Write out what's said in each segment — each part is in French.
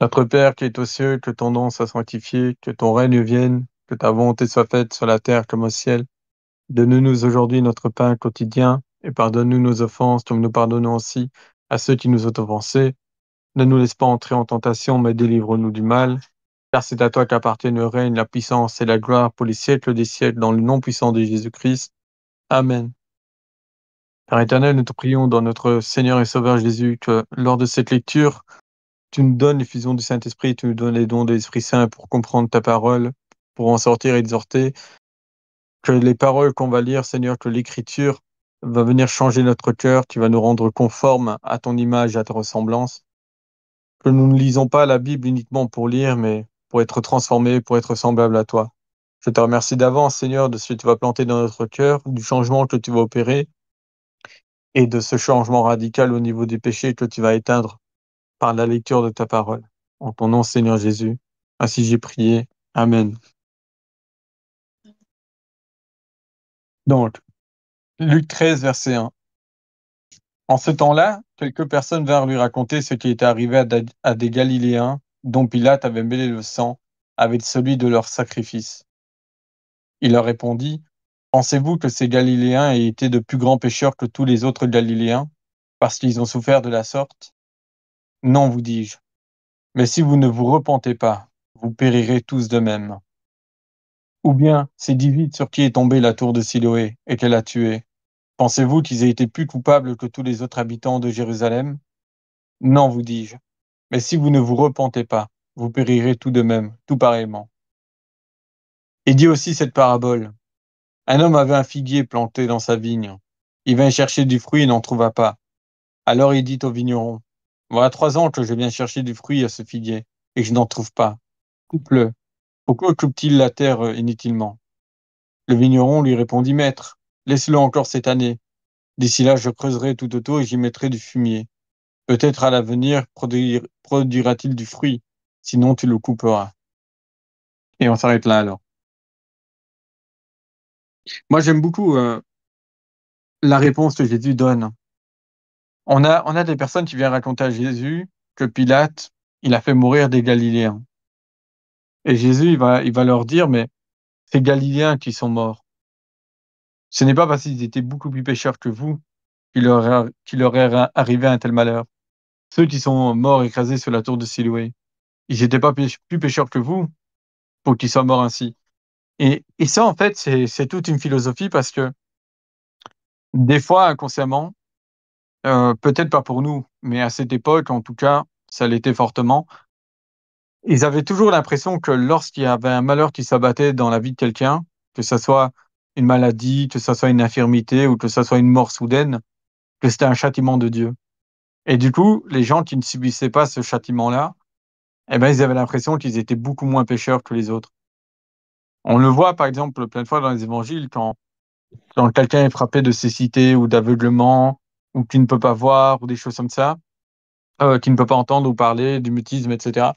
Notre Père qui est aux cieux, que ton nom soit sanctifié, que ton règne vienne, que ta volonté soit faite sur la terre comme au ciel. Donne-nous aujourd'hui notre pain quotidien, et pardonne-nous nos offenses, comme nous pardonnons aussi à ceux qui nous ont offensés. Ne nous laisse pas entrer en tentation, mais délivre-nous du mal. Car c'est à toi qu'appartiennent le règne, la puissance et la gloire pour les siècles des siècles, dans le nom puissant de Jésus-Christ. Amen. Père éternel, nous te prions dans notre Seigneur et Sauveur Jésus que lors de cette lecture, tu nous donnes l'effusion du Saint-Esprit, tu nous donnes les dons de l'Esprit Saint pour comprendre ta parole, pour en sortir exhortés. Que les paroles qu'on va lire, Seigneur, que l'Écriture va venir changer notre cœur, tu vas nous rendre conformes à ton image, à ta ressemblance. Que nous ne lisons pas la Bible uniquement pour lire, mais pour être transformés, pour être semblables à toi. Je te remercie d'avance, Seigneur, de ce que tu vas planter dans notre cœur, du changement que tu vas opérer et de ce changement radical au niveau des péchés que tu vas éteindre par la lecture de ta parole. En ton nom, Seigneur Jésus. Ainsi j'ai prié. Amen. Donc, Luc 13, verset 1. En ce temps-là, quelques personnes vinrent lui raconter ce qui était arrivé à des Galiléens dont Pilate avait mêlé le sang avec celui de leur sacrifice. Il leur répondit, pensez-vous que ces Galiléens aient été de plus grands pécheurs que tous les autres Galiléens, parce qu'ils ont souffert de la sorte? Non, vous dis-je. Mais si vous ne vous repentez pas, vous périrez tous de même. Ou bien ces 10 sur qui est tombée la tour de Siloé et qu'elle a tué, pensez-vous qu'ils aient été plus coupables que tous les autres habitants de Jérusalem? Non, vous dis-je. Mais si vous ne vous repentez pas, vous périrez tout de même, tout pareillement. Et dit aussi cette parabole. Un homme avait un figuier planté dans sa vigne. Il vint chercher du fruit et n'en trouva pas. Alors il dit au vigneron, voilà 3 ans que je viens chercher du fruit à ce figuier, et que je n'en trouve pas. Coupe-le. Pourquoi coupe-t-il la terre inutilement? Le vigneron lui répondit, Maître, laisse-le encore cette année. D'ici là, je creuserai tout autour et j'y mettrai du fumier. Peut-être à l'avenir produira-t-il du fruit, sinon tu le couperas. Et on s'arrête là alors. Moi, j'aime beaucoup la réponse que Jésus donne. On a des personnes qui viennent raconter à Jésus que Pilate, il a fait mourir des Galiléens. Et Jésus, il va leur dire, mais ces Galiléens qui sont morts, ce n'est pas parce qu'ils étaient beaucoup plus pécheurs que vous qu'il leur est arrivé un tel malheur. Ceux qui sont morts écrasés sur la tour de Siloé, ils n'étaient pas plus pécheurs que vous pour qu'ils soient morts ainsi. Et ça, en fait, c'est toute une philosophie parce que des fois, inconsciemment, peut-être pas pour nous, mais à cette époque, en tout cas, ça l'était fortement. Ils avaient toujours l'impression que lorsqu'il y avait un malheur qui s'abattait dans la vie de quelqu'un, que ce soit une maladie, que ce soit une infirmité ou que ce soit une mort soudaine, que c'était un châtiment de Dieu. Et du coup, les gens qui ne subissaient pas ce châtiment-là, eh ben, ils avaient l'impression qu'ils étaient beaucoup moins pécheurs que les autres. On le voit, par exemple, plein de fois dans les évangiles, quand quelqu'un est frappé de cécité ou d'aveuglement, ou qui ne peut pas voir, ou des choses comme ça, qui ne peut pas entendre ou parler, du mutisme, etc.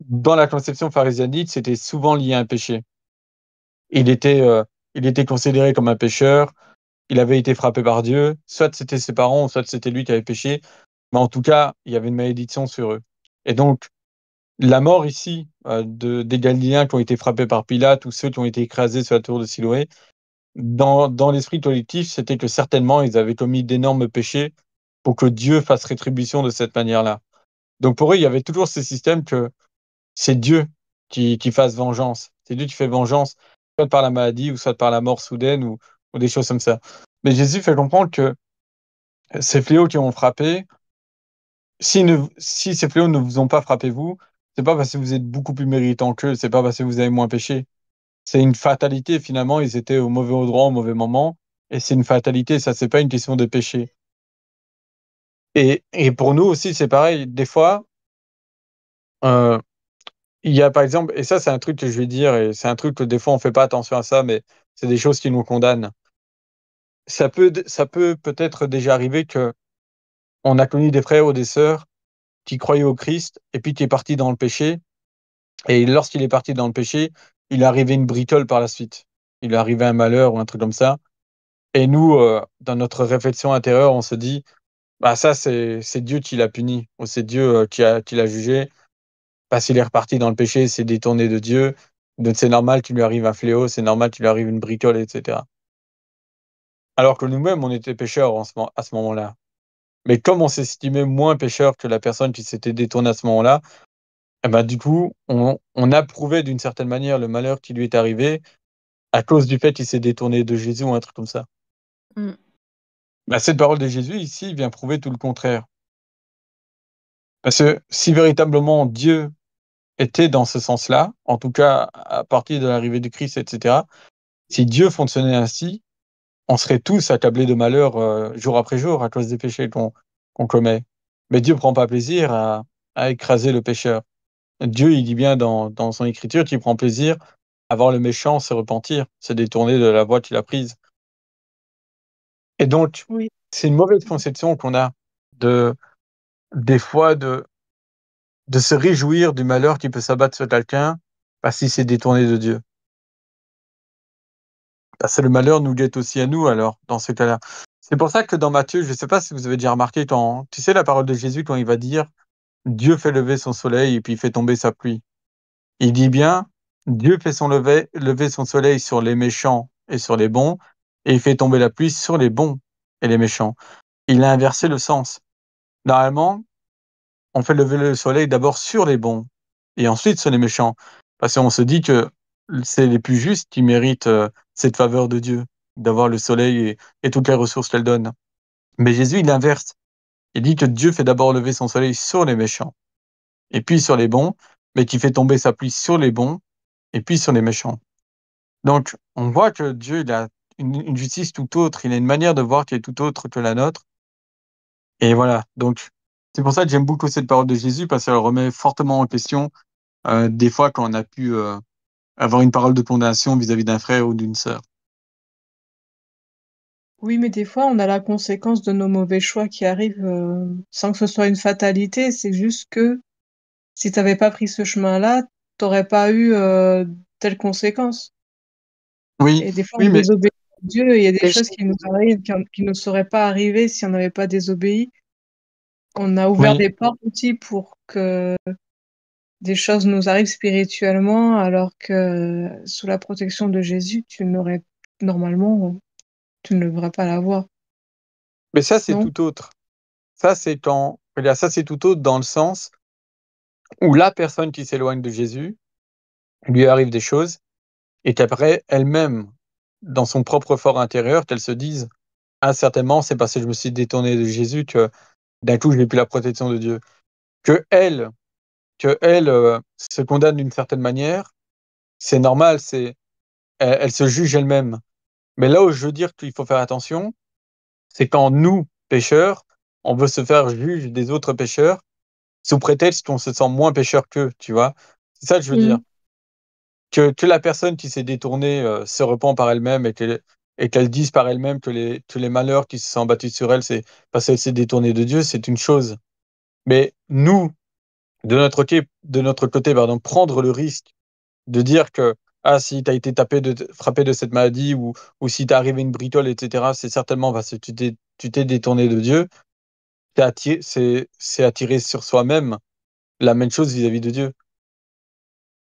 Dans la conception pharisianite, c'était souvent lié à un péché. Il était, euh, il était considéré comme un pécheur, il avait été frappé par Dieu, soit c'était ses parents, soit c'était lui qui avait péché, mais en tout cas, il y avait une malédiction sur eux. Et donc, la mort ici des Galiléens qui ont été frappés par Pilate ou ceux qui ont été écrasés sur la tour de Siloé, dans l'esprit collectif, c'était que certainement ils avaient commis d'énormes péchés pour que Dieu fasse rétribution de cette manière-là. Donc pour eux, il y avait toujours ce système que c'est Dieu qui fasse vengeance. C'est Dieu qui fait vengeance, soit par la maladie, ou soit par la mort soudaine, ou des choses comme ça. Mais Jésus fait comprendre que ces fléaux qui ont frappé, si ces fléaux ne vous ont pas frappé vous, c'est pas parce que vous êtes beaucoup plus méritant qu'eux, c'est pas parce que vous avez moins péché. C'est une fatalité, finalement, ils étaient au mauvais endroit, au mauvais moment, et c'est une fatalité, ça, c'est pas une question de péché. Et pour nous aussi, c'est pareil. Des fois, euh, il y a par exemple, et ça, c'est un truc que je vais dire, et c'est un truc que des fois, on fait pas attention à ça, mais c'est des choses qui nous condamnent. Ça peut peut-être déjà arriver que on a connu des frères ou des sœurs qui croyaient au Christ, et puis qui est parti dans le péché, et lorsqu'il est parti dans le péché, il est arrivé une bricole par la suite. Il est arrivé un malheur ou un truc comme ça. Et nous, dans notre réflexion intérieure, on se dit, bah ça, c'est Dieu qui l'a puni, ou c'est Dieu qui l'a jugé. parce qu'il est reparti dans le péché, s'est détourné de Dieu, donc c'est normal qu'il lui arrive un fléau, c'est normal qu'il lui arrive une bricole, etc. Alors que nous-mêmes, on était pécheurs à ce moment-là. Mais comme on s'estimait moins pécheur que la personne qui s'était détournée à ce moment-là, eh ben, du coup, on approuvait d'une certaine manière le malheur qui lui est arrivé à cause du fait qu'il s'est détourné de Jésus ou un truc comme ça. Mm. Bah, cette parole de Jésus ici vient prouver tout le contraire. Parce que si véritablement Dieu était dans ce sens-là, en tout cas à partir de l'arrivée du Christ, etc., si Dieu fonctionnait ainsi, on serait tous accablés de malheur jour après jour à cause des péchés qu'on commet. Mais Dieu ne prend pas plaisir à écraser le pécheur. Dieu, il dit bien dans son écriture qu'il prend plaisir à voir le méchant se repentir, se détourner de la voie qu'il a prise. Et donc, Oui. c'est une mauvaise conception qu'on a de, des fois de se réjouir du malheur qui peut s'abattre sur quelqu'un parce qu'il s'est détourné de Dieu. Parce que le malheur nous guette aussi à nous, alors, dans ce cas-là. C'est pour ça que dans Matthieu, je ne sais pas si vous avez déjà remarqué, quand, tu sais, la parole de Jésus, quand il va dire Dieu fait lever son soleil et puis il fait tomber sa pluie. Il dit bien Dieu fait lever son soleil sur les méchants et sur les bons, et il fait tomber la pluie sur les bons et les méchants. Il a inversé le sens. Normalement, on fait lever le soleil d'abord sur les bons et ensuite sur les méchants. Parce qu'on se dit que c'est les plus justes qui méritent cette faveur de Dieu, d'avoir le soleil et toutes les ressources qu'elle donne. Mais Jésus, il inverse. Il dit que Dieu fait d'abord lever son soleil sur les méchants et puis sur les bons, mais qui fait tomber sa pluie sur les bons et puis sur les méchants. Donc, on voit que Dieu, il a une justice tout autre, il a une manière de voir qui est tout autre que la nôtre. Et voilà, donc c'est pour ça que j'aime beaucoup cette parole de Jésus, parce qu'elle remet fortement en question des fois quand on a pu avoir une parole de condamnation vis-à-vis d'un frère ou d'une sœur. Oui, mais des fois, on a la conséquence de nos mauvais choix qui arrivent sans que ce soit une fatalité. C'est juste que si tu n'avais pas pris ce chemin-là, tu n'aurais pas eu telle conséquence. Oui, Et des fois, on oui, mais désobéit à Dieu, et il y a des choses qui nous arrivent qui ne seraient pas arrivées si on n'avait pas désobéi. On a ouvert oui, des portes aussi pour que des choses nous arrivent spirituellement, alors que sous la protection de Jésus, normalement, tu ne devrais pas l'avoir, mais ça c'est non? tout autre. Ça c'est tout autre dans le sens où la personne qui s'éloigne de Jésus lui arrive des choses et qu'après elle-même, dans son propre fort intérieur, qu'elle se dise ah certainement c'est parce que je me suis détourné de Jésus que d'un coup j'ai plus la protection de Dieu. Que elle se condamne d'une certaine manière, c'est normal, elle se juge elle-même. Mais là où je veux dire qu'il faut faire attention, c'est quand nous, pécheurs, on veut se faire juge des autres pécheurs sous prétexte qu'on se sent moins pécheur qu'eux, tu vois. C'est ça que je veux dire. Mmh. Que la personne qui s'est détournée se repent par elle-même et qu'elle dise par elle-même que les malheurs qui se sont abattus sur elle, c'est parce qu'elle s'est détournée de Dieu, c'est une chose. Mais nous, de notre côté, pardon, prendre le risque de dire que ah, si tu as été frappé de cette maladie ou si t'es arrivé une bricole, etc., c'est certainement parce que tu t'es détourné de Dieu. C'est attirer sur soi-même la même chose vis-à-vis de Dieu.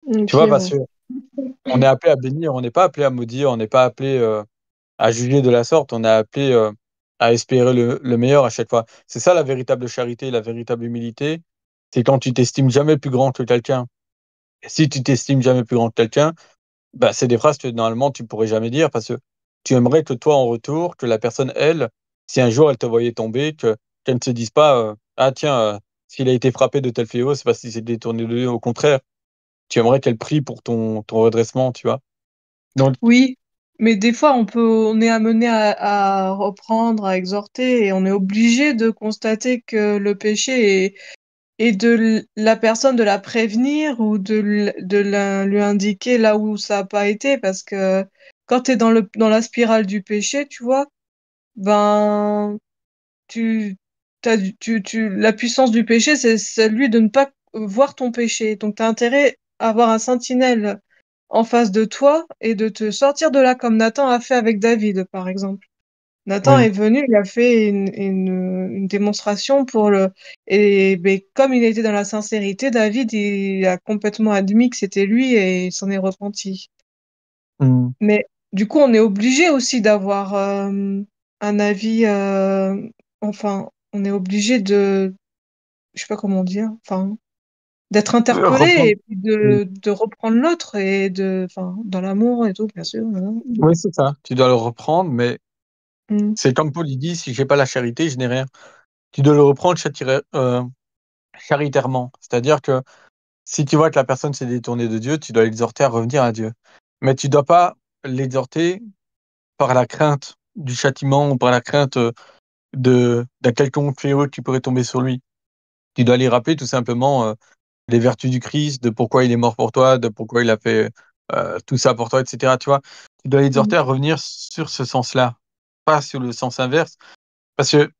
Tu OK, vois, parce ouais. que on est appelé à bénir, on n'est pas appelé à maudire, on n'est pas appelé à juger de la sorte, on est appelé à espérer le meilleur à chaque fois. C'est ça la véritable charité, la véritable humilité. C'est quand tu t'estimes jamais plus grand que quelqu'un. Et si tu t'estimes jamais plus grand que quelqu'un, bah, c'est des phrases que normalement tu pourrais jamais dire parce que tu aimerais que toi en retour, que la personne, elle, si un jour elle te voyait tomber, qu'elle ne se dise pas ah tiens, s'il a été frappé de tel fléau, c'est parce qu'il s'est détourné de Dieu. Au contraire, tu aimerais qu'elle prie pour ton redressement, tu vois. Donc, Oui, mais des fois, on est amené à reprendre, à exhorter, et on est obligé de constater que le péché et la personne de la prévenir ou lui indiquer là où ça n'a pas été, parce que quand tu es dans la spirale du péché, tu vois, ben, tu, la puissance du péché, c'est celui de ne pas voir ton péché. Donc, tu as intérêt à avoir un sentinelle en face de toi et de te sortir de là, comme Nathan a fait avec David, par exemple. Nathan Oui. est venu, il a fait une démonstration pour le et beh, comme il était dans la sincérité, David, il a complètement admis que c'était lui et il s'en est repenti. Mm. Mais du coup, on est obligé aussi d'avoir, un avis, enfin, on est obligé de je sais pas comment dire, enfin, d'être interpellé Reprendre. et puis de reprendre l'autre et enfin, dans l'amour et tout, bien sûr, voilà. Oui, c'est ça. Tu dois le reprendre, mais Mmh. c'est comme Paul il dit, si j'ai pas la charité, je n'ai rien. Tu dois le reprendre charitairement. C'est-à-dire que si tu vois que la personne s'est détournée de Dieu, tu dois l'exhorter à revenir à Dieu. Mais tu dois pas l'exhorter par la crainte du châtiment ou par la crainte d'un quelconque fléau qui pourrait tomber sur lui. Tu dois lui rappeler tout simplement les vertus du Christ, de pourquoi il est mort pour toi, de pourquoi il a fait tout ça pour toi, etc. Tu vois, tu dois Mmh. l'exhorter à revenir sur ce sens-là, pas sur le sens inverse. Parce que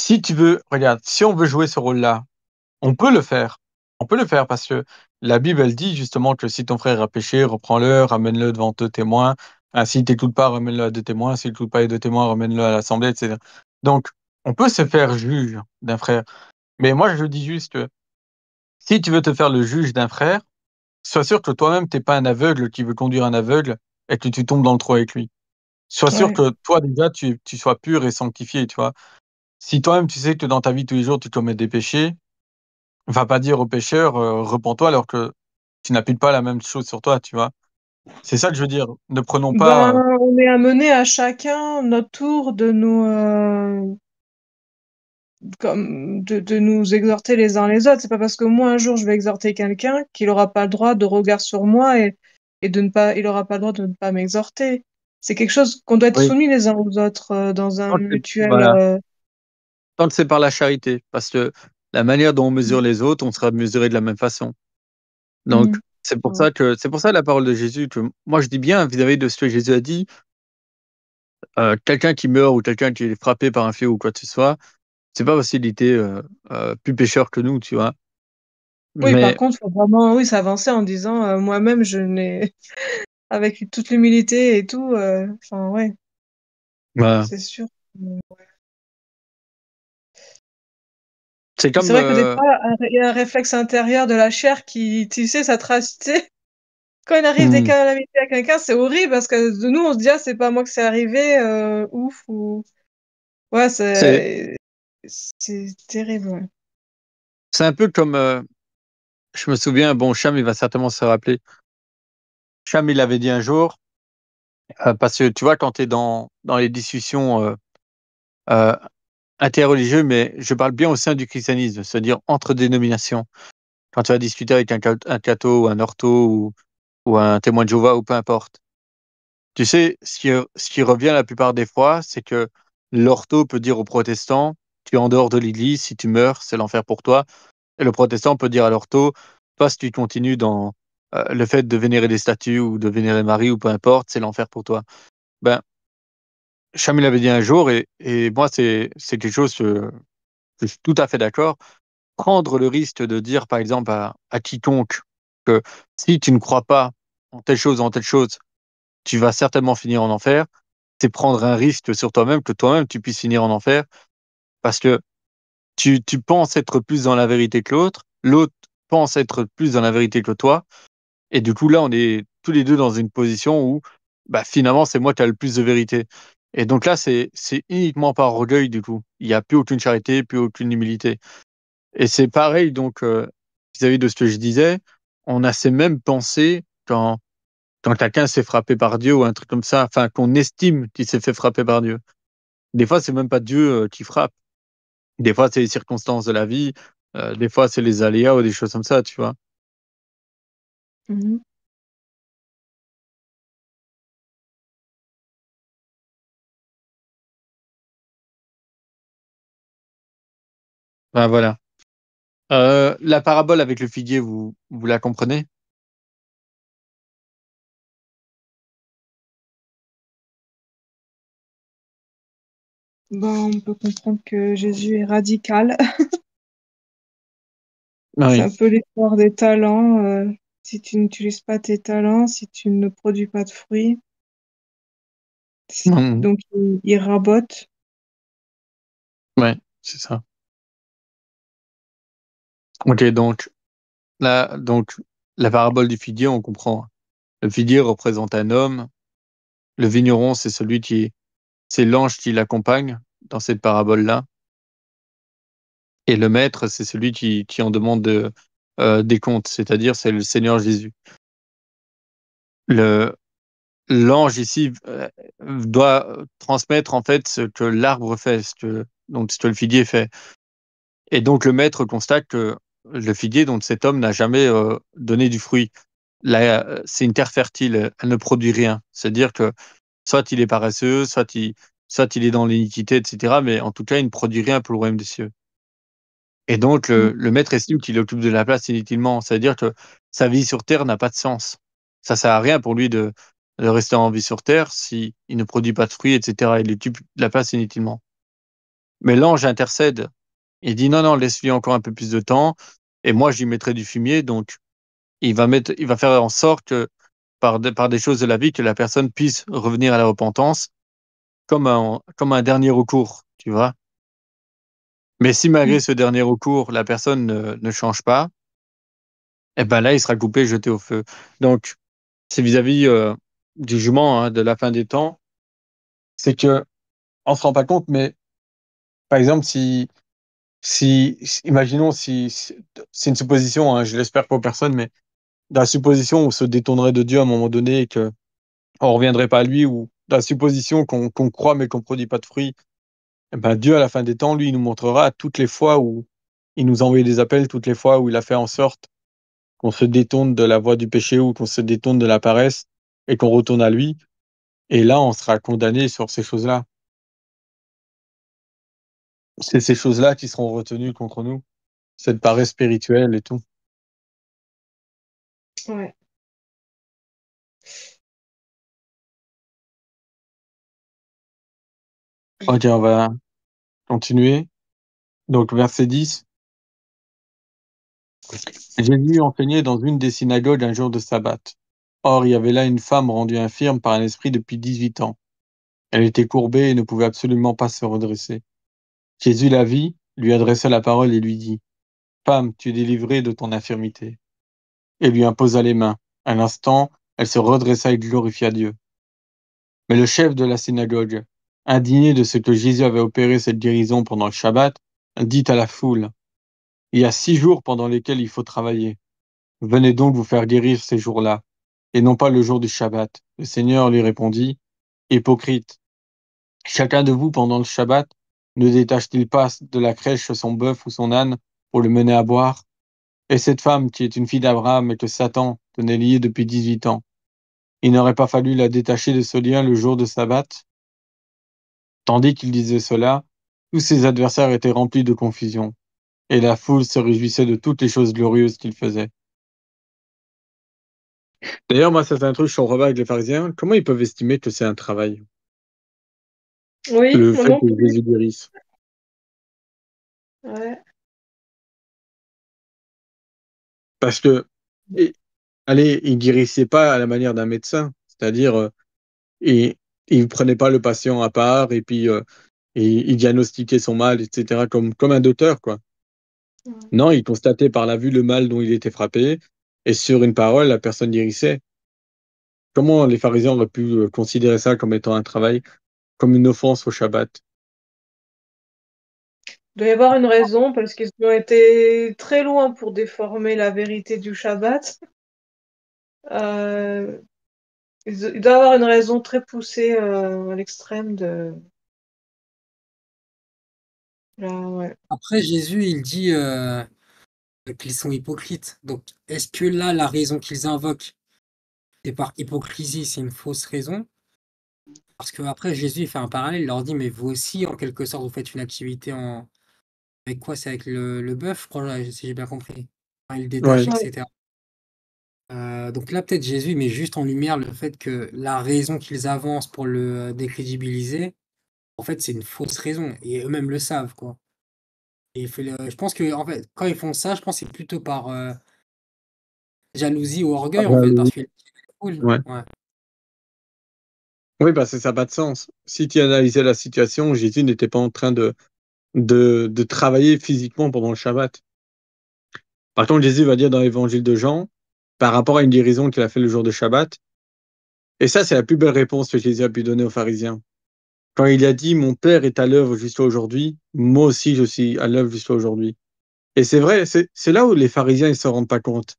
si tu veux, regarde, si on veut jouer ce rôle-là, on peut le faire. On peut le faire parce que la Bible, elle dit justement que si ton frère a péché, reprends-le, ramène-le devant deux témoins. S'il t'écoute pas, ramène-le à deux témoins. S'il t'écoute pas les deux témoins, ramène-le à l'assemblée, etc. Donc, on peut se faire juge d'un frère. Mais moi, je dis juste que si tu veux te faire le juge d'un frère, sois sûr que toi-même, t'es pas un aveugle qui veut conduire un aveugle et que tu tombes dans le trou avec lui. Sois sûr Ouais. que toi, déjà, tu sois pur et sanctifié, tu vois. Si toi-même, tu sais que dans ta vie, tous les jours, tu commets des péchés, va pas dire au pécheur, repens-toi alors que tu n'appliques pas la même chose sur toi, tu vois. C'est ça que je veux dire. Ne prenons Ben, pas. on est amené à chacun notre tour de nous, comme de nous exhorter les uns les autres. C'est pas parce que moi un jour je vais exhorter quelqu'un qu'il aura pas le droit de regard sur moi et de ne pas, il aura pas le droit de ne pas m'exhorter. C'est quelque chose qu'on doit être Oui, soumis les uns aux autres dans un mutuel. voilà. Tant que c'est par la charité, parce que la manière dont on mesure les autres, on sera mesuré de la même façon. Donc, Mhm. c'est pour ça la parole de Jésus, que moi je dis bien vis-à-vis de ce que Jésus a dit, quelqu'un qui meurt ou quelqu'un qui est frappé par un fléau ou quoi que ce soit, c'est pas parce qu'il était plus pécheur que nous, tu vois. Oui, par Mais contre, faut vraiment, oui, s'avancer en disant, moi-même, je n'ai, avec toute l'humilité et tout, enfin, ouais, voilà. c'est sûr. C'est Mais c'est comme vrai que des fois, il y a un réflexe intérieur de la chair qui, tu sais, ça trace, tu sais, quand il arrive des hmm, calamités à quelqu'un, c'est horrible parce que de nous, on se dit: «Ah, c'est pas moi que c'est arrivé, ouf» ou ouais, c'est c'est terrible, ouais. c'est un peu comme je me souviens, bon, Cham, il va certainement se rappeler. Cham, il avait dit un jour, parce que tu vois, quand tu es dans les discussions euh, interreligieux, mais je parle bien au sein du christianisme, c'est-à-dire entre dénominations. Quand tu vas discuter avec un catho ou un ortho ou un témoin de Jéhovah ou peu importe. Tu sais, ce qui revient la plupart des fois, c'est que l'ortho peut dire aux protestants, tu es en dehors de l'église, si tu meurs, c'est l'enfer pour toi. Et le protestant peut dire à l'ortho, toi, si tu continues dans le fait de vénérer des statues ou de vénérer Marie ou peu importe, c'est l'enfer pour toi. Ben, Cham, il avait dit un jour, et moi, c'est quelque chose que je suis tout à fait d'accord. Prendre le risque de dire, par exemple, à quiconque que si tu ne crois pas en telle chose, tu vas certainement finir en enfer, c'est prendre un risque sur toi-même, que toi-même tu puisses finir en enfer, parce que tu penses être plus dans la vérité que l'autre, l'autre pense être plus dans la vérité que toi, et du coup là, on est tous les deux dans une position où bah, finalement, c'est moi qui ai le plus de vérité. Et donc là, c'est uniquement par orgueil, du coup. Il n'y a plus aucune charité, plus aucune humilité. Et c'est pareil, donc, vis-à-vis de ce que je disais, on a ces mêmes pensées quand quelqu'un s'est frappé par Dieu ou un truc comme ça, enfin, qu'on estime qu'il s'est fait frapper par Dieu. Des fois, c'est même pas Dieu qui frappe. Des fois, c'est les circonstances de la vie. Des fois, c'est les aléas ou des choses comme ça, tu vois. Mmh. Ben, voilà. La parabole avec le figuier, vous la comprenez? Ben, on peut comprendre que Jésus est radical. C'est Oui. un peu l'histoire des talents, si tu n'utilises pas tes talents, si tu ne produis pas de fruits, Mhm. Donc il rabote. Ouais, c'est ça. Ok, donc la parabole du figuier, on comprend. Le figuier représente un homme. Le vigneron, c'est l'ange qui l'accompagne dans cette parabole-là. Et le maître, c'est celui qui en demande des comptes, c'est-à-dire c'est le Seigneur Jésus. Le, l'ange ici doit transmettre en fait ce que l'arbre fait, donc ce que le figuier fait. Et donc le maître constate que le figuier, donc cet homme, n'a jamais donné du fruit. Là, c'est une terre fertile, elle ne produit rien. C'est-à-dire que soit il est paresseux, soit il est dans l'iniquité, etc. Mais en tout cas, il ne produit rien pour le royaume des cieux. Et donc, le maître estime qu'il occupe de la place inutilement. C'est-à-dire que sa vie sur Terre n'a pas de sens. Ça sert à rien pour lui de rester en vie sur Terre si il ne produit pas de fruits, etc. Il occupe de la place inutilement. Mais l'ange intercède. Il dit non, non, laisse-lui encore un peu plus de temps. Et moi, j'y mettrai du fumier. Donc, il va faire en sorte que par des choses de la vie, que la personne puisse revenir à la repentance comme un dernier recours, tu vois. Mais si malgré ce dernier recours, la personne ne change pas, eh ben là, il sera coupé, jeté au feu. Donc, c'est vis-à-vis du jugement, hein, de la fin des temps. C'est que on se rend pas compte, mais par exemple, imaginons c'est une supposition, hein, je l'espère pour personne, mais dans la supposition où on se détournerait de Dieu à un moment donné et que on reviendrait pas à lui, ou dans la supposition qu'on croit mais qu'on produit pas de fruits, eh ben Dieu à la fin des temps, lui, il nous montrera toutes les fois où il nous a envoyé des appels, toutes les fois où il a fait en sorte qu'on se détourne de la voie du péché ou qu'on se détourne de la paresse et qu'on retourne à lui. Et là, on sera condamné sur ces choses-là. C'est ces choses-là qui seront retenues contre nous, cette paresse spirituelle et tout. Ouais. Ok, on va continuer. Donc, verset 10. Jésus enseignait dans une des synagogues un jour de sabbat. Or, il y avait là une femme rendue infirme par un esprit depuis 18 ans. Elle était courbée et ne pouvait absolument pas se redresser. Jésus la vit, lui adressa la parole et lui dit, Femme, tu es délivrée de ton infirmité. Et lui imposa les mains. À l'instant, elle se redressa et glorifia Dieu. Mais le chef de la synagogue, indigné de ce que Jésus avait opéré cette guérison pendant le Shabbat, dit à la foule, Il y a 6 jours pendant lesquels il faut travailler. Venez donc vous faire guérir ces jours-là, et non pas le jour du Shabbat. Le Seigneur lui répondit, Hypocrite, chacun de vous pendant le Shabbat ne détache-t-il pas de la crèche son bœuf ou son âne pour le mener à boire? Et cette femme qui est une fille d'Abraham et que Satan tenait liée depuis 18 ans, il n'aurait pas fallu la détacher de ce lien le jour de sabbat? Tandis qu'il disait cela, tous ses adversaires étaient remplis de confusion, et la foule se réjouissait de toutes les choses glorieuses qu'il faisait. D'ailleurs, moi, ça c'est un truc, je suis en repas avec les pharisiens. Comment ils peuvent estimer que c'est un travail, Oui, le moi fait non que plus. Jésus guérisse? Ouais. Parce que, et, allez, il guérissait pas à la manière d'un médecin, c'est-à-dire, il, il prenait pas le patient à part et puis il diagnostiquait son mal, etc., comme un docteur, quoi. Non, il constatait par la vue le mal dont il était frappé, et sur une parole, la personne guérissait. Comment les pharisiens auraient pu considérer ça comme étant un travail, comme une offense au Shabbat? Il doit y avoir une raison parce qu'ils ont été très loin pour déformer la vérité du Shabbat. Euh, il doit y avoir une raison très poussée à l'extrême de. Là, ouais. Après, Jésus, il dit qu'ils sont hypocrites. Donc, est-ce que là, la raison qu'ils invoquent, c'est par hypocrisie, c'est une fausse raison? Parce que après, Jésus, il fait un parallèle, il leur dit, mais vous aussi, en quelque sorte, vous faites une activité en. Avec quoi? C'est avec le bœuf, je crois, là, si j'ai bien compris. Enfin, il détache, Ouais. Ouais. etc. Donc là, peut-être Jésus met juste en lumière le fait que la raison qu'ils avancent pour le décrédibiliser, en fait, c'est une fausse raison. Et eux-mêmes le savent, quoi. Et je pense que, en fait, quand ils font ça, je pense que c'est plutôt par jalousie ou Ah orgueil, en ben, fait, parce que cool. ouais. Ouais. Oui, parce que ça n'a pas de sens. Si tu analysais la situation, Jésus n'était pas en train de travailler physiquement pendant le Shabbat. Par contre, Jésus va dire dans l'évangile de Jean, par rapport à une guérison qu'il a fait le jour de Shabbat, et ça, c'est la plus belle réponse que Jésus a pu donner aux pharisiens. Quand il a dit, mon Père est à l'œuvre jusqu'à aujourd'hui, moi aussi je suis à l'œuvre jusqu'à aujourd'hui. Et c'est vrai, c'est là où les pharisiens ne se rendent pas compte.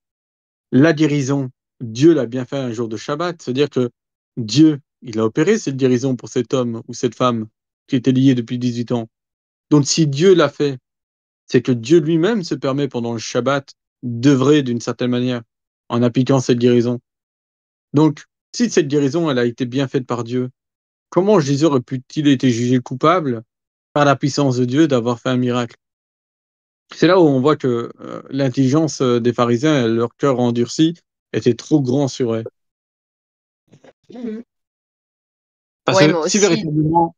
La guérison, Dieu l'a bien fait un jour de Shabbat. C'est-à-dire que Dieu, il a opéré cette guérison pour cet homme ou cette femme qui était liée depuis 18 ans. Donc si Dieu l'a fait, c'est que Dieu lui-même se permet pendant le Shabbat d'œuvrer d'une certaine manière en appliquant cette guérison. Donc, si cette guérison, elle a été bien faite par Dieu, comment Jésus aurait pu-t-il été jugé coupable par la puissance de Dieu d'avoir fait un miracle? C'est là où on voit que l'intelligence des pharisiens, et leur cœur endurci, était trop grand sur eux. Mhm. Parce Ouais, mais que si aussi, véritablement...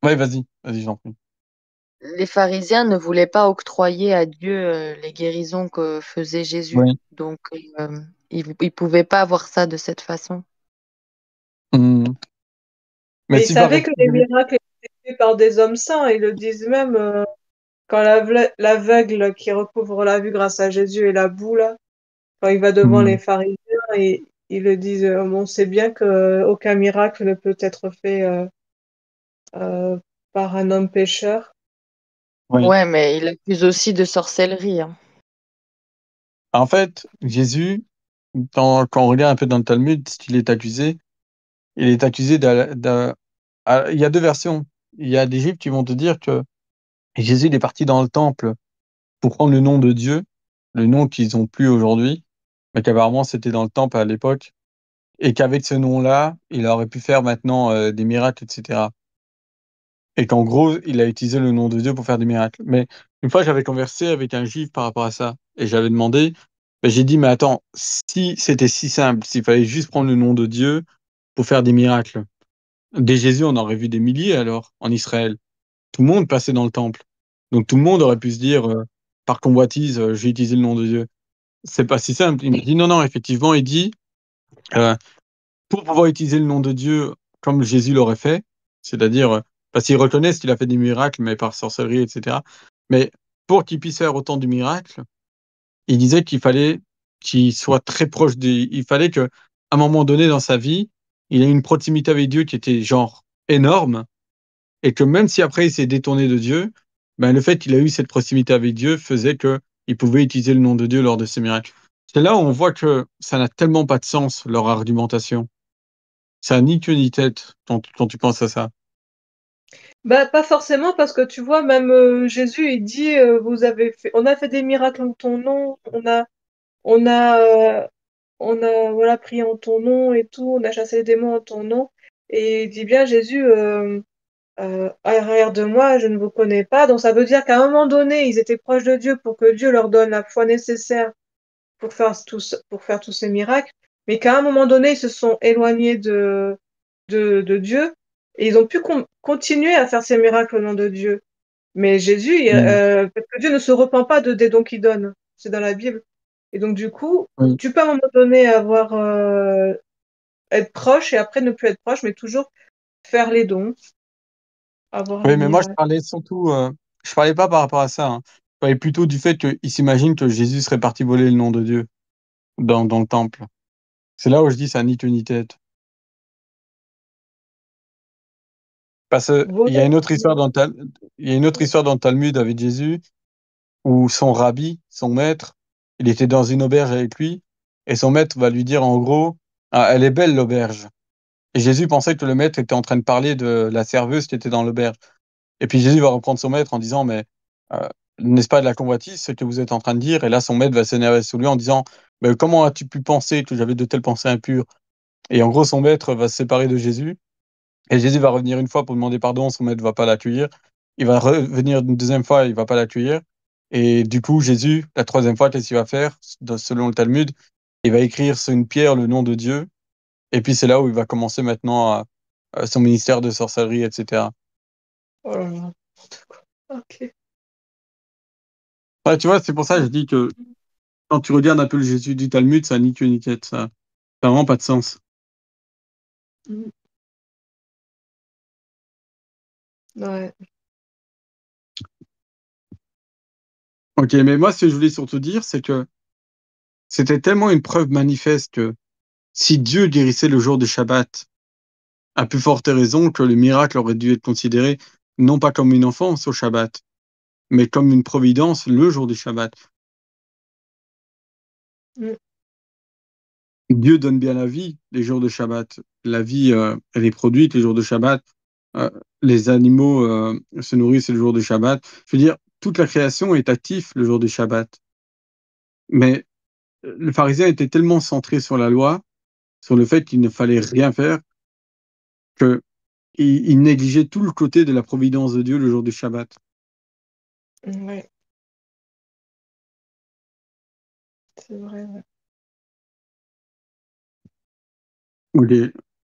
Ouais, vas-y, j'en prie. les pharisiens ne voulaient pas octroyer à Dieu les guérisons que faisait Jésus. Oui. Donc, ils pouvaient pas avoir ça de cette façon. Mhm. Mais Mais ils si par savaient que les miracles étaient faits par des hommes saints. Ils le disent même quand l'aveugle qui recouvre la vue grâce à Jésus et la boue, là, quand il va devant les Mhm. pharisiens, et ils le disent, on sait bien qu'aucun miracle ne peut être fait euh, par un homme pécheur. Oui. Ouais, mais il accuse aussi de sorcellerie, hein. En fait, Jésus, quand on regarde un peu dans le Talmud, ce qu'il est accusé, il est accusé il y a deux versions. Il y a des Juifs qui vont te dire que Jésus il est parti dans le temple pour prendre le nom de Dieu, le nom qu'ils ont plus aujourd'hui, mais qu'apparemment c'était dans le temple à l'époque, et qu'avec ce nom-là, il aurait pu faire maintenant des miracles, etc. Et qu'en gros, il a utilisé le nom de Dieu pour faire des miracles. Mais une fois, j'avais conversé avec un juif par rapport à ça, et j'avais demandé, ben, j'ai dit, mais attends, si c'était si simple, s'il fallait juste prendre le nom de Dieu pour faire des miracles, des Jésus, on aurait vu des milliers alors en Israël. Tout le monde passait dans le temple. Donc tout le monde aurait pu se dire, par convoitise, j'ai utilisé le nom de Dieu. C'est pas si simple. Il m'a dit, non, non, effectivement, il dit, euh, pour pouvoir utiliser le nom de Dieu comme Jésus l'aurait fait, c'est-à-dire parce qu'il reconnaît qu'il a fait des miracles, mais par sorcellerie, etc. Mais pour qu'il puisse faire autant de miracles, il disait qu'il fallait qu'il soit très proche des... Il fallait que, à un moment donné dans sa vie, il ait une proximité avec Dieu qui était genre énorme, et que même si après il s'est détourné de Dieu, ben le fait qu'il a eu cette proximité avec Dieu faisait que il pouvait utiliser le nom de Dieu lors de ses miracles. C'est là où on voit que ça n'a tellement pas de sens, leur argumentation. Ça n'a ni queue ni tête quand tu penses à ça. Bah, pas forcément, parce que tu vois, même Jésus, il dit, on a fait des miracles en ton nom, on a, voilà, prié en ton nom et tout, on a chassé les démons en ton nom. Et il dit bien, Jésus, arrière de moi, je ne vous connais pas. Donc ça veut dire qu'à un moment donné, ils étaient proches de Dieu pour que Dieu leur donne la foi nécessaire pour faire tous ces miracles, mais qu'à un moment donné, ils se sont éloignés de Dieu et ils ont pu continuer à faire ces miracles au nom de Dieu. Mais Jésus, Mm. parce que Dieu ne se repent pas des dons qu'il donne. C'est dans la Bible. Et donc, du coup, Oui. tu peux à un moment donné être proche et après ne plus être proche, mais toujours faire les dons, avoir les Oui, mais moi je miracles. parlais surtout, je parlais pas par rapport à ça, hein. Je parlais plutôt du fait qu'ils s'imaginent que Jésus serait parti voler le nom de Dieu dans le temple. C'est là où je dis ça n'a ni queue ni tête. Parce qu'il y a Voler. une autre histoire il y a une autre histoire dans le Talmud avec Jésus où son rabbi, son maître, il était dans une auberge avec lui et son maître va lui dire en gros, ah, elle est belle l'auberge. Et Jésus pensait que le maître était en train de parler de la serveuse qui était dans l'auberge. Et puis Jésus va reprendre son maître en disant, mais euh, n'est-ce pas de la convoitise ce que vous êtes en train de dire? Et là, son maître va s'énerver sur lui en disant, mais comment as-tu pu penser que j'avais de telles pensées impures? Et en gros, son maître va se séparer de Jésus. Et Jésus va revenir une fois pour demander pardon, son maître va pas l'accueillir. Il va revenir une deuxième fois, il va pas l'accueillir. Et du coup, Jésus, la troisième fois, qu'est-ce qu'il va faire? Selon le Talmud, il va écrire sur une pierre le nom de Dieu. Et puis c'est là où il va commencer maintenant son ministère de sorcellerie, etc. Oh là là. Ok. Ouais, tu vois, c'est pour ça que je dis que quand tu regardes un peu le Jésus du Talmud, ça n'a ni queue ni tête. Ça n'a vraiment pas de sens. Mm. Ouais. Ok, mais moi, ce que je voulais surtout dire, c'est que c'était tellement une preuve manifeste que si Dieu guérissait le jour du Shabbat, à plus forte raison que le miracle aurait dû être considéré non pas comme une offense au Shabbat, mais comme une providence le jour du Shabbat. Mm. Dieu donne bien la vie les jours de Shabbat. La vie, elle est produite les jours de Shabbat. Euh, les animaux se nourrissent le jour du Shabbat. Je veux dire, toute la création est active le jour du Shabbat. Mais le pharisien était tellement centré sur la loi, sur le fait qu'il ne fallait rien faire, que il négligeait tout le côté de la providence de Dieu le jour du Shabbat. Ouais, c'est vrai. Ouais. Ok,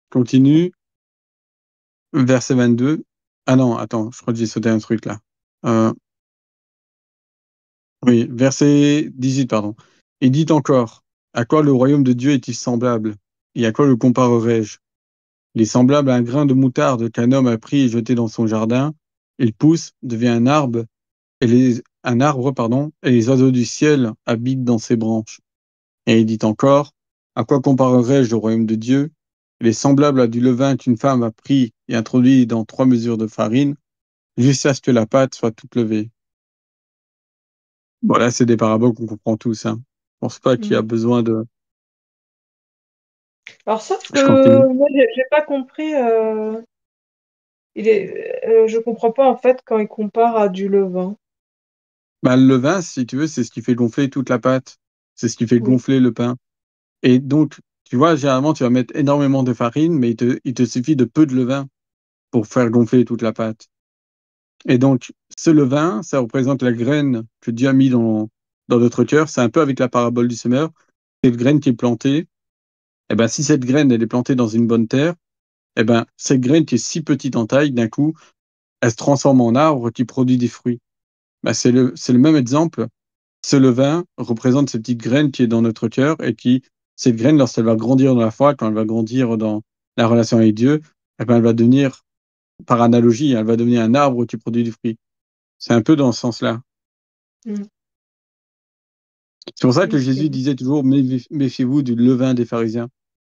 continue. Verset 22. Ah non, attends, je crois que j'ai sauté un truc là. Euh, oui, verset 18, pardon. Il dit encore, à quoi le royaume de Dieu est-il semblable? Et à quoi le comparerai-je? Il est semblable à un grain de moutarde qu'un homme a pris et jeté dans son jardin. Il pousse, devient un arbre, pardon, et les oiseaux du ciel habitent dans ses branches. Et il dit encore, à quoi comparerai-je le royaume de Dieu? Il est semblable à du levain qu'une femme a pris et introduit dans 3 mesures de farine, jusqu'à ce que la pâte soit toute levée. Voilà, c'est des paraboles qu'on comprend tous, hein. Je pense pas qu'il y a Mm. besoin de... Alors, sauf Je continue. que moi, j'ai pas compris. Je comprends pas en fait quand il compare à du levain. Bah, le levain, si tu veux, c'est ce qui fait gonfler toute la pâte. C'est ce qui fait Oui, gonfler le pain. Et donc, tu vois, généralement, tu vas mettre énormément de farine, mais il te suffit de peu de levain pour faire gonfler toute la pâte. Et donc, ce levain, ça représente la graine que Dieu a mis dans notre cœur. C'est un peu avec la parabole du semeur. Cette graine qui est plantée, eh ben, si cette graine, elle est plantée dans une bonne terre, eh ben, cette graine qui est si petite en taille, d'un coup, elle se transforme en arbre qui produit des fruits. Ben, c'est le même exemple. Ce levain représente cette petite graine qui est dans notre cœur et qui, cette graine, lorsqu'elle va grandir dans la foi, quand elle va grandir dans la relation avec Dieu, eh ben, elle va devenir, par analogie, elle va devenir un arbre qui produit du fruit. C'est un peu dans ce sens-là. mm, C'est pour ça que Jésus ok. disait toujours, méfiez-vous du levain des pharisiens.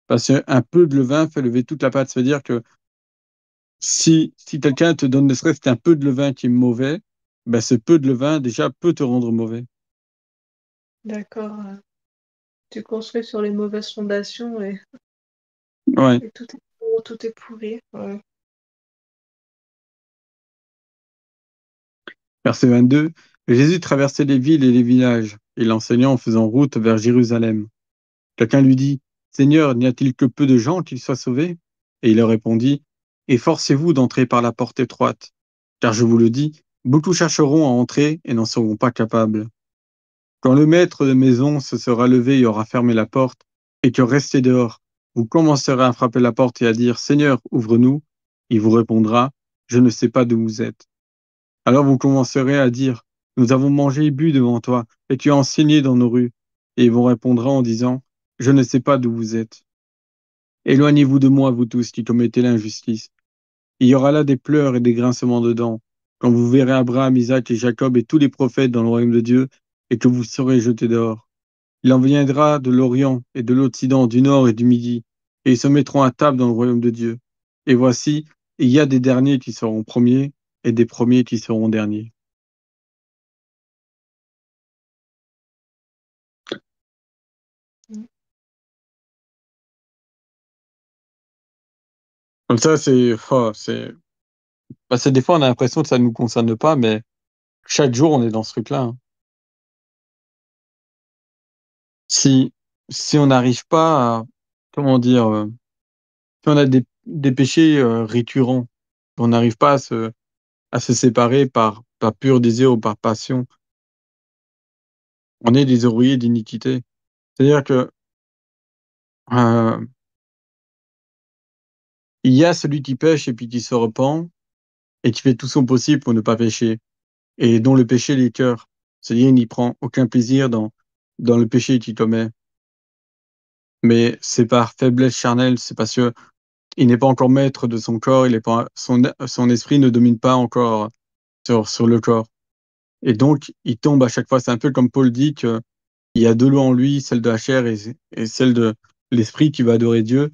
Parce qu'un peu de levain fait lever toute la pâte. Ça veut dire que si quelqu'un te donne ne serait-ce qu'un peu de levain qui est mauvais, ben ce peu de levain déjà peut te rendre mauvais. D'accord. Tu construis sur les mauvaises fondations Ouais. et tout est pourri. Ouais. Verset 22. Jésus traversait les villes et les villages, et l'enseignant en faisant route vers Jérusalem. Quelqu'un lui dit, Seigneur, n'y a-t-il que peu de gens qui soient sauvés? Et il leur répondit, efforcez-vous d'entrer par la porte étroite, car je vous le dis, beaucoup chercheront à entrer et n'en seront pas capables. Quand le maître de maison se sera levé et aura fermé la porte, et que resté dehors, vous commencerez à frapper la porte et à dire, Seigneur, ouvre-nous, il vous répondra, je ne sais pas d'où vous êtes. Alors vous commencerez à dire, nous avons mangé et bu devant toi, et tu as enseigné dans nos rues. Et il vous répondra en disant, je ne sais pas d'où vous êtes. Éloignez-vous de moi, vous tous qui commettez l'injustice. Il y aura là des pleurs et des grincements de dents, quand vous verrez Abraham, Isaac et Jacob et tous les prophètes dans le royaume de Dieu, et que vous serez jetés dehors. Il en viendra de l'Orient et de l'Occident, du Nord et du Midi, et ils se mettront à table dans le royaume de Dieu. Et voici, il y a des derniers qui seront premiers, et des premiers qui seront derniers. Mm. Comme ça, parce que des fois, on a l'impression que ça ne nous concerne pas, mais chaque jour, on est dans ce truc-là, hein. Si, si on n'arrive pas à, comment dire, si on a des péchés récurrents, on n'arrive pas à se séparer par pur désir ou par passion, on est des ouvriers d'iniquité. C'est-à-dire que euh, il y a celui qui pêche et puis qui se repent et qui fait tout son possible pour ne pas pécher et dont le péché l'écœure. C'est-à-dire il n'y prend aucun plaisir dans le péché qu'il commet. Mais c'est par faiblesse charnelle, c'est parce que il n'est pas encore maître de son corps, son esprit ne domine pas encore sur le corps. Et donc, il tombe à chaque fois. C'est un peu comme Paul dit qu'il y a deux lois en lui, celle de la chair et celle de l'esprit qui va adorer Dieu,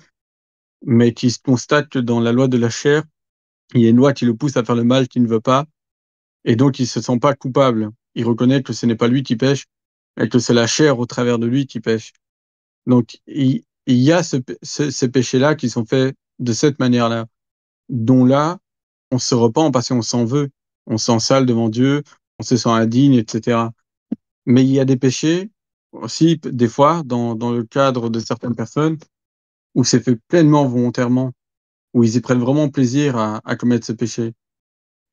mais qui se constate que dans la loi de la chair, il y a une loi qui le pousse à faire le mal qu'il ne veut pas, et donc il se sent pas coupable. Il reconnaît que ce n'est pas lui qui pêche, et que c'est la chair au travers de lui qui pêche. Donc, il y a ces péchés-là qui sont faits de cette manière-là, dont là, on se repent parce qu'on s'en veut, on se sent sale devant Dieu, on se sent indigne, etc. Mais il y a des péchés aussi, des fois, dans le cadre de certaines personnes, où c'est fait pleinement volontairement, où ils y prennent vraiment plaisir à commettre ce péché.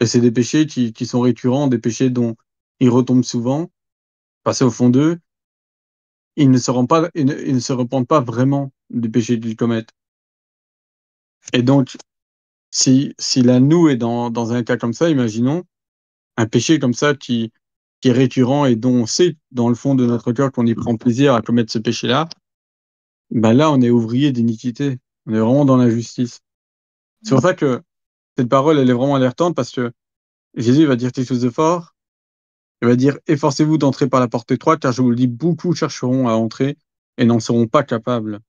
Et c'est des péchés qui sont récurrents, des péchés dont ils retombent souvent, parce qu'au fond d'eux, ils ne se repentent pas vraiment du péché qu'ils commettent. Et donc, si la nous est dans un cas comme ça, imaginons, un péché comme ça qui est récurrent et dont on sait dans le fond de notre cœur qu'on y prend plaisir à commettre ce péché-là, ben là, on est ouvrier d'iniquité. On est vraiment dans l'injustice. C'est pour ça que cette parole, elle est vraiment alertante parce que Jésus va dire quelque chose de fort. Il va dire, efforcez-vous d'entrer par la porte étroite, car je vous le dis, beaucoup chercheront à entrer et n'en seront pas capables.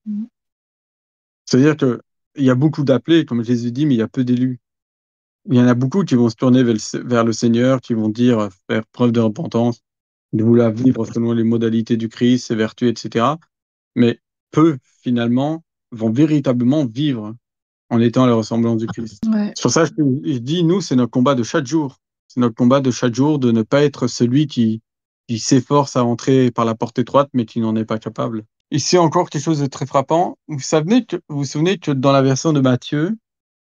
Mhm. C'est-à-dire que il y a beaucoup d'appelés, comme Jésus dit, mais il y a peu d'élus. Il y en a beaucoup qui vont se tourner vers le Seigneur, qui vont dire, faire preuve de repentance, de vouloir vivre selon les modalités du Christ, ses vertus, etc. Mais peu, finalement, vont véritablement vivre en étant à la ressemblance du Christ. Ouais. C'est pour ça que je dis, nous, c'est notre combat de chaque jour. C'est notre combat de chaque jour de ne pas être celui qui s'efforce à entrer par la porte étroite, mais qui n'en est pas capable. Ici, encore quelque chose de très frappant. Vous souvenez que dans la version de Matthieu,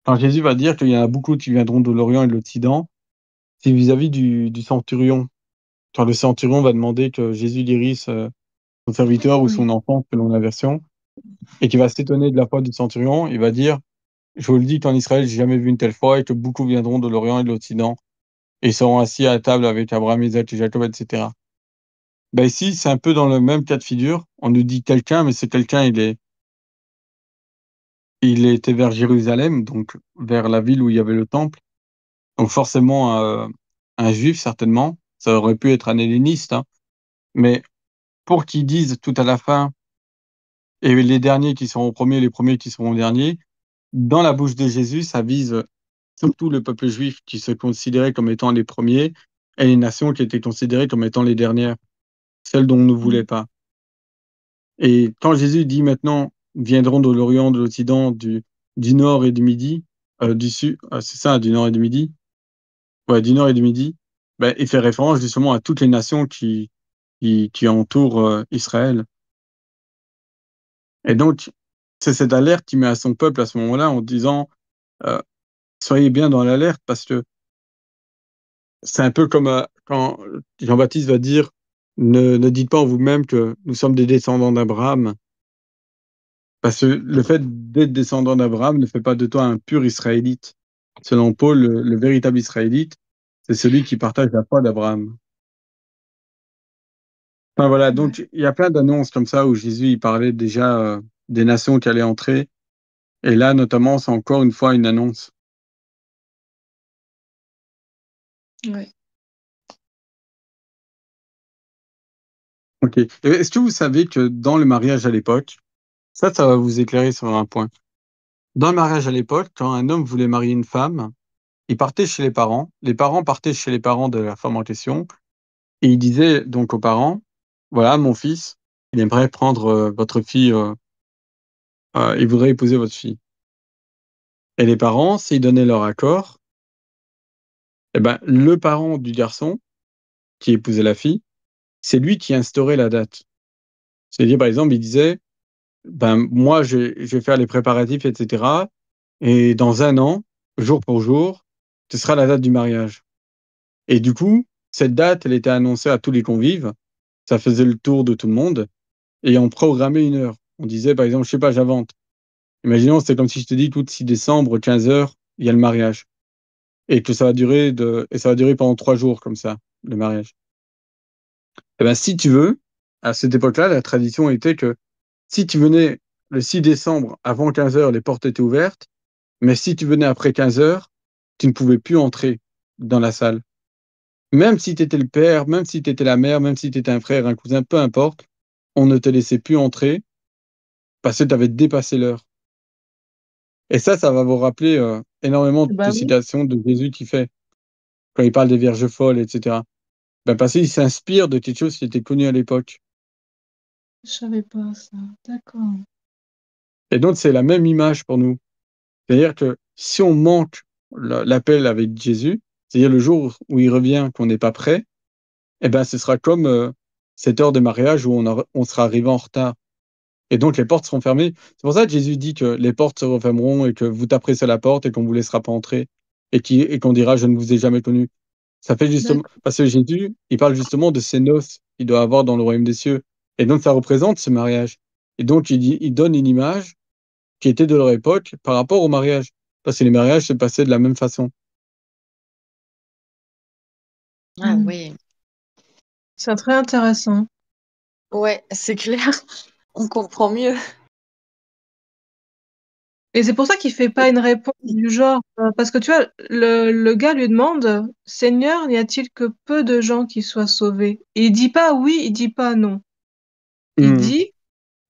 quand Jésus va dire qu'il y en a beaucoup qui viendront de l'Orient et de l'Occident, c'est vis-à-vis du centurion. Quand le centurion va demander que Jésus guérisse son serviteur ou son Oui. enfant, selon la version, et qui va s'étonner de la foi du centurion, il va dire, je vous le dis qu'en Israël, j'ai jamais vu une telle foi et que beaucoup viendront de l'Orient et de l'Occident et seront assis à la table avec Abraham, Isaac et Jacob, etc. Ben ici, c'est un peu dans le même cas de figure. On nous dit quelqu'un, mais c'est quelqu'un, il était vers Jérusalem, donc vers la ville où il y avait le temple. Donc forcément, un juif, certainement. Ça aurait pu être un helléniste, hein. Mais pour qu'ils disent tout à la fin, et les derniers qui seront premiers, les premiers qui seront derniers, dans la bouche de Jésus, ça vise surtout le peuple juif qui se considérait comme étant les premiers et les nations qui étaient considérées comme étant les dernières, celles dont on ne voulait pas. Et quand Jésus dit maintenant, viendront de l'Orient, de l'Occident, du Nord et du Midi, du Sud, c'est ça, du Nord et du Midi, ouais, du Nord et du Midi, ben, il fait référence justement à toutes les nations qui entourent Israël. Et donc, c'est cette alerte qui met à son peuple à ce moment-là en disant, euh, soyez bien dans l'alerte parce que c'est un peu comme quand Jean-Baptiste va dire, ne dites pas en vous-même que nous sommes des descendants d'Abraham. Parce que le fait d'être descendant d'Abraham ne fait pas de toi un pur Israélite. Selon Paul, le véritable Israélite, c'est celui qui partage la foi d'Abraham. Enfin voilà, Ouais. donc il y a plein d'annonces comme ça où Jésus il parlait déjà des nations qui allaient entrer. Et là, notamment, c'est encore une fois une annonce. Ouais. Ok. Et est-ce que vous savez que dans le mariage à l'époque, ça va vous éclairer sur un point. Dans le mariage à l'époque, quand un homme voulait marier une femme, il partait chez les parents partaient chez les parents de la femme en question, et il disait donc aux parents, voilà, mon fils, il aimerait prendre votre fille, il voudrait épouser votre fille. Et les parents, s'ils donnaient leur accord, eh ben, le parent du garçon qui épousait la fille, c'est lui qui instaurait la date. C'est-à-dire, par exemple, il disait, ben, moi, je vais faire les préparatifs, etc. Et dans un an, jour pour jour, ce sera la date du mariage. Et du coup, cette date, elle était annoncée à tous les convives. Ça faisait le tour de tout le monde. Et on programmait une heure. On disait, par exemple, je sais pas, j'invente. Imaginons, c'est comme si je te dis, tout 6 décembre, 15 heures, il y a le mariage. Et que ça va durer pendant 3 jours, comme ça, le mariage. Eh ben, si tu veux, à cette époque-là, la tradition était que si tu venais le 6 décembre, avant 15h, les portes étaient ouvertes. Mais si tu venais après 15h, tu ne pouvais plus entrer dans la salle. Même si tu étais le père, même si tu étais la mère, même si tu étais un frère, un cousin, peu importe, on ne te laissait plus entrer parce que tu avais dépassé l'heure. Et ça va vous rappeler énormément de Bah oui, citations de Jésus qui fait quand il parle des vierges folles, etc. Ben, parce qu'il s'inspire de quelque chose qui était connu à l'époque. je savais pas ça. D'accord. Et donc, c'est la même image pour nous. C'est-à-dire que si on manque l'appel avec Jésus, c'est-à-dire le jour où il revient, qu'on n'est pas prêt, eh ben, ce sera comme cette heure de mariage où on sera arrivé en retard. Et donc, les portes seront fermées. C'est pour ça que Jésus dit que les portes se refermeront et que vous taperez sur la porte et qu'on ne vous laissera pas entrer et qu'on dira, je ne vous ai jamais connu. Ça fait justement, D'accord. parce que Jésus, il parle justement de ces noces qu'il doit avoir dans le royaume des cieux. Et donc, ça représente ce mariage. Et donc, il donne une image qui était de leur époque par rapport au mariage. Parce que les mariages se passaient de la même façon. Ah Mm. oui. C'est très intéressant. Ouais, c'est clair. On comprend mieux. Et c'est pour ça qu'il fait pas une réponse du genre, parce que tu vois, le gars lui demande, Seigneur, n'y a-t-il que peu de gens qui soient sauvés? Et il dit pas oui, il dit pas non. Il Hmm. dit,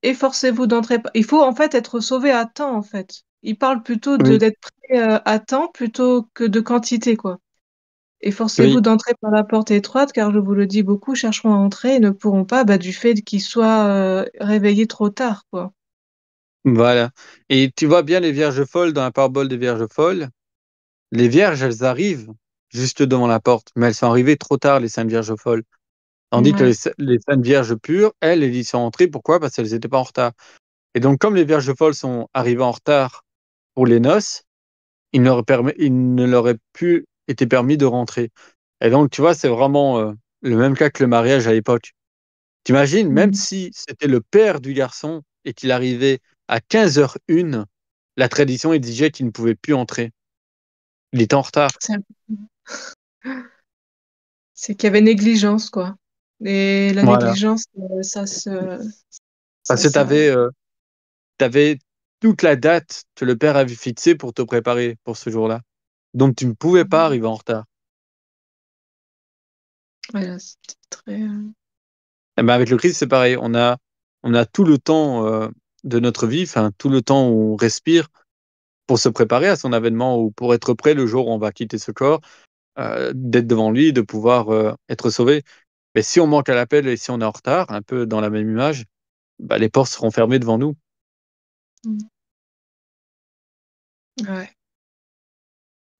efforcez-vous d'entrer. Il faut en fait être sauvé à temps, en fait. Il parle plutôt Oui, d'être prêt à temps plutôt que de quantité, quoi. Efforcez-vous oui, d'entrer par la porte étroite, car je vous le dis, beaucoup chercheront à entrer et ne pourront pas, bah, du fait qu'ils soient réveillés trop tard, quoi. voilà. Et tu vois bien les vierges folles dans la parabole des vierges folles. Les vierges, elles arrivent juste devant la porte, mais elles sont arrivées trop tard, les saintes vierges folles. Tandis que Ouais. les saintes vierges pures, elles y sont entrées. Pourquoi? Parce qu'elles n'étaient pas en retard. Et donc, comme les vierges folles sont arrivées en retard pour les noces, il ne leur aurait plus été permis de rentrer. Et donc, tu vois, c'est vraiment le même cas que le mariage à l'époque. T'imagines, même Mm. si c'était le père du garçon et qu'il arrivait à 15h01, la tradition exigeait qu'il ne pouvait plus entrer. Il était en retard. C'est c'est qu'il y avait négligence, quoi. Et la Voilà. négligence, Parce ça, que tu avais toute la date que le père avait fixée pour te préparer pour ce jour-là. Donc, tu ne pouvais pas arriver en retard. voilà, c'était très. Eh ben, avec le Christ, c'est pareil. On a tout le temps de notre vie, enfin, tout le temps où on respire pour se préparer à son avènement ou pour être prêt le jour où on va quitter ce corps, d'être devant lui, de pouvoir être sauvé. Mais si on manque à l'appel et si on est en retard, un peu dans la même image, bah, les portes seront fermées devant nous. Mm. Ouais.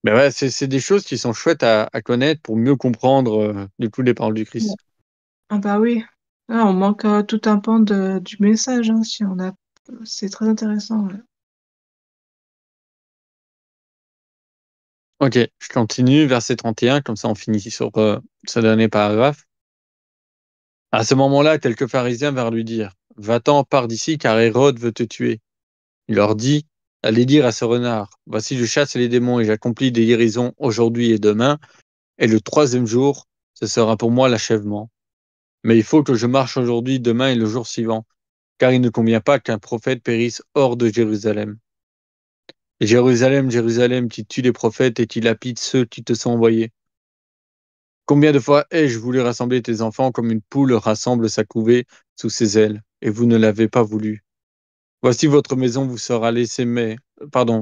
Mais ouais, c'est des choses qui sont chouettes à connaître pour mieux comprendre du coup les paroles du Ouais. Christ. Ah bah oui. Ah, on manque tout un pan du message, hein, si on a. C'est très intéressant. Ouais. Ok, je continue, verset 31, comme ça on finit sur ce dernier paragraphe. À ce moment-là, quelques pharisiens vinrent lui dire, Va-t'en, pars d'ici, car Hérode veut te tuer. Il leur dit, Allez dire à ce renard, Voici, je chasse les démons et j'accomplis des guérisons aujourd'hui et demain, et le troisième jour, ce sera pour moi l'achèvement. Mais il faut que je marche aujourd'hui, demain et le jour suivant, car il ne convient pas qu'un prophète périsse hors de Jérusalem. Et Jérusalem, Jérusalem, qui tue les prophètes et qui lapide ceux qui te sont envoyés. Combien de fois ai-je voulu rassembler tes enfants comme une poule rassemble sa couvée sous ses ailes, et vous ne l'avez pas voulu. Voici votre maison vous sera laissée,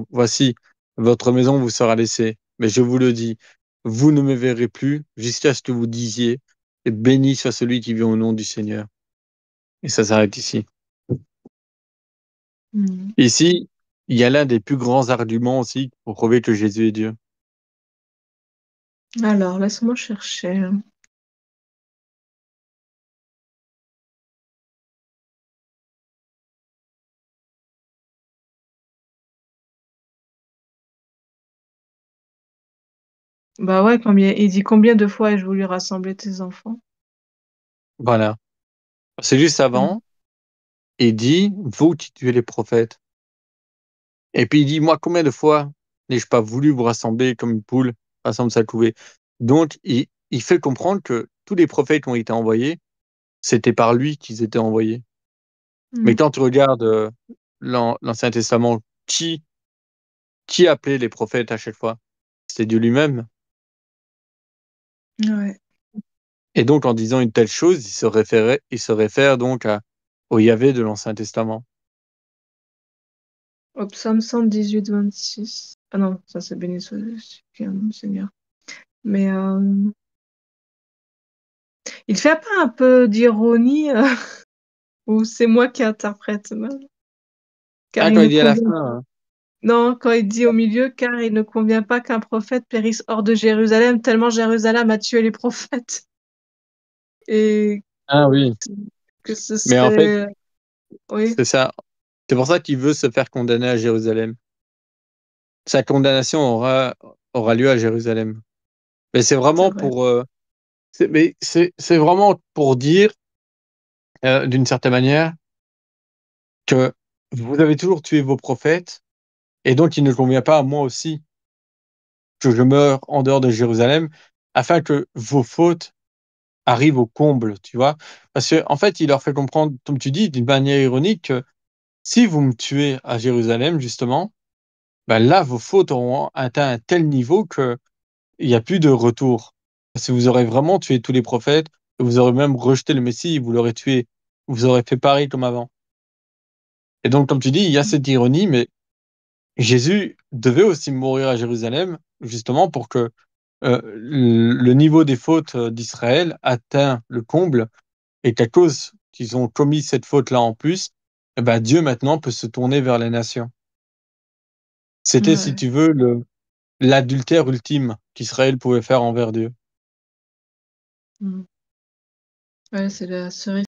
voici votre maison vous sera laissée, mais je vous le dis, vous ne me verrez plus jusqu'à ce que vous disiez, et béni soit celui qui vient au nom du Seigneur. Et ça s'arrête ici. Mm. Ici, il y a l'un des plus grands arguments aussi pour prouver que Jésus est Dieu. Alors, laisse-moi chercher. Bah ouais, il dit combien de fois ai-je voulu rassembler tes enfants? Voilà. C'est juste Mm. avant, il dit, vous qui tuez les prophètes. Et puis il dit, moi, combien de fois n'ai-je pas voulu vous rassembler comme une poule rassemble sa couvée? Donc, il fait comprendre que tous les prophètes qui ont été envoyés, c'était par lui qu'ils étaient envoyés. Mais Mm. quand tu regardes l'Ancien Testament, qui appelait les prophètes à chaque fois? C'était Dieu lui-même. Ouais. Et donc, en disant une telle chose, il se réfère donc au Yahvé de l'Ancien Testament. Au psaume 118, 26. Ah non, ça c'est béni soit le Seigneur. Mais il fait pas un peu d'ironie ou c'est moi qui interprète mal? Car il Quand ne il dit à la convient... fin, Non, quand il dit au milieu, car il ne convient pas qu'un prophète périsse hors de Jérusalem, tellement Jérusalem a tué les prophètes. Et oui, que ce mais en fait, serait... Oui, c'est ça. C'est pour ça qu'il veut se faire condamner à Jérusalem. Sa condamnation aura lieu à Jérusalem. Mais c'est c'est vraiment vrai. c'est vraiment pour dire, d'une certaine manière, que vous avez toujours tué vos prophètes, et donc il ne convient pas à moi aussi que je meure en dehors de Jérusalem, afin que vos fautes arrivent au comble, tu vois. Parce que en fait, il leur fait comprendre, comme tu dis, d'une manière ironique, que si vous me tuez à Jérusalem, justement, ben là, vos fautes auront atteint un tel niveau que il n'y a plus de retour. Parce que vous aurez vraiment tué tous les prophètes, et vous aurez même rejeté le Messie, vous l'aurez tué, vous aurez fait pareil comme avant. Et donc, comme tu dis, il y a cette ironie, mais Jésus devait aussi mourir à Jérusalem, justement pour que le niveau des fautes d'Israël atteint le comble, et qu'à cause qu'ils ont commis cette faute-là en plus, eh ben, Dieu maintenant peut se tourner vers les nations. C'était, si Ouais. tu veux, l'adultère ultime qu'Israël pouvait faire envers Dieu. Mm. Ouais, c'est la cerise